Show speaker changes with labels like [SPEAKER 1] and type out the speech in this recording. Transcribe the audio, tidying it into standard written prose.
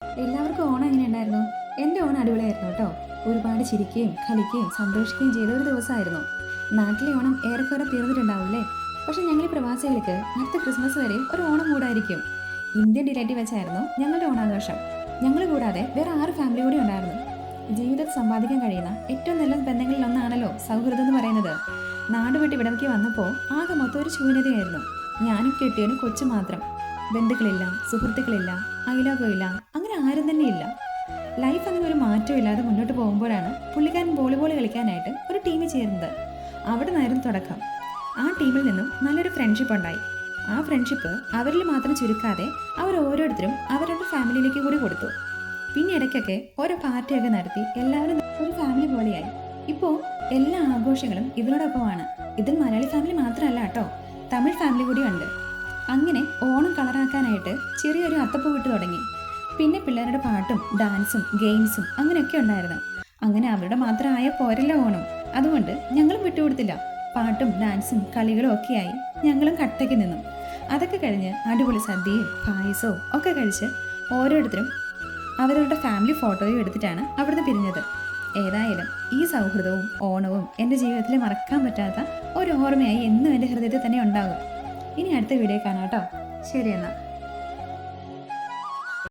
[SPEAKER 1] എല്ലാവർക്കും ഓണം എങ്ങനെ ഉണ്ടായിരുന്നു? എൻ്റെ ഓണം അടിപൊളിയായിരുന്നു കേട്ടോ. ഒരുപാട് ചിരിക്കുകയും കളിക്കുകയും സന്തോഷിക്കുകയും ചെയ്ത ഒരു ദിവസമായിരുന്നു. നാട്ടിലെ ഓണം ഏറെക്കുറെ തീർന്നിട്ടുണ്ടാവില്ലേ? പക്ഷെ ഞങ്ങൾ ഈ പ്രവാസികൾക്ക് അടുത്ത ക്രിസ്മസ് വരെ ഒരു ഓണം മൂടായിരിക്കും. ഇന്ത്യൻ ഡിലൈറ്റ് വെച്ചായിരുന്നു ഞങ്ങളുടെ ഓണാഘോഷം. ഞങ്ങൾ കൂടാതെ വേറെ 6 ഫാമിലി കൂടി ഉണ്ടായിരുന്നു. ജീവിതത്തിൽ സമ്പാദിക്കാൻ കഴിയുന്ന ഏറ്റവും നല്ല ബന്ധങ്ങളിലൊന്നാണല്ലോ സൗഹൃദം എന്ന് പറയുന്നത്. നാട് വിട്ട് ഇവിടേക്ക് വന്നപ്പോൾ ആകെ മൊത്തം ഒരു ശൂന്യതയായിരുന്നു. ഞാനും കെട്ടിയവനും കൊച്ചു മാത്രം. ബന്ധുക്കളില്ല, സുഹൃത്തുക്കളില്ല, അയലോകമില്ല, അങ്ങനെ ആരും തന്നെ ഇല്ല. ലൈഫ് അങ്ങനെ ഒരു മാറ്റവും ഇല്ലാതെ മുന്നോട്ട് പോകുമ്പോഴാണ് പുള്ളിക്കാരൻ വോളിബോൾ കളിക്കാനായിട്ട് ഒരു ടീമിൽ ചേരുന്നത്. അവിടെ നിന്നായിരുന്നു തുടക്കം. ആ ടീമിൽ നിന്നും നല്ലൊരു ഫ്രണ്ട്ഷിപ്പ് ഉണ്ടായി. ആ ഫ്രണ്ട്ഷിപ്പ് അവരിൽ മാത്രം ചുരുക്കാതെ അവർ ഓരോരുത്തരും അവരുടെ ഫാമിലിയിലേക്ക് കൂടി കൊടുത്തു. പിന്നെ ഇടയ്ക്കൊക്കെ ഓരോ പാർട്ടിയൊക്കെ നടത്തി എല്ലാവരും ഒരു ഫാമിലി പോലെയായി. ഇപ്പോൾ എല്ലാ ആഘോഷങ്ങളും ഇവരോടൊപ്പമാണ്. ഇതിൽ മലയാളി ഫാമിലി മാത്രമല്ല കേട്ടോ, തമിഴ് ഫാമിലി കൂടി ഉണ്ട്. അങ്ങനെ ഓണം കളറാക്കാനായിട്ട് ചെറിയൊരു അത്തപ്പൂ വിട്ട് തുടങ്ങി. പിന്നെ പിള്ളേരുടെ പാട്ടും ഡാൻസും ഗെയിംസും അങ്ങനെയൊക്കെ ഉണ്ടായിരുന്നു. അങ്ങനെ അവരുടെ മാത്രമായ പോരല്ല ഓണം. അതുകൊണ്ട് ഞങ്ങളും വിട്ടുകൊടുത്തില്ല. പാട്ടും ഡാൻസും കളികളും ഒക്കെയായി ഞങ്ങളും കട്ടയ്ക്ക് നിന്നു. അതൊക്കെ കഴിഞ്ഞ് അടിപൊളി സദ്യയും പായസവും ഒക്കെ കഴിച്ച് ഓരോരുത്തരും അവരവരുടെ ഫാമിലി ഫോട്ടോയും എടുത്തിട്ടാണ് അവിടുന്ന് പിരിഞ്ഞത്. ഏതായാലും ഈ സൗഹൃദവും ഓണവും എൻ്റെ ജീവിതത്തിൽ മറക്കാൻ പറ്റാത്ത ഒരു ഓർമ്മയായി എന്നും എൻ്റെ ഹൃദയത്തിൽ തന്നെ ഉണ്ടാകും. ഇനി അടുത്ത വീഡിയോ കാണാം കേട്ടോ. ശരി എന്നാൽ.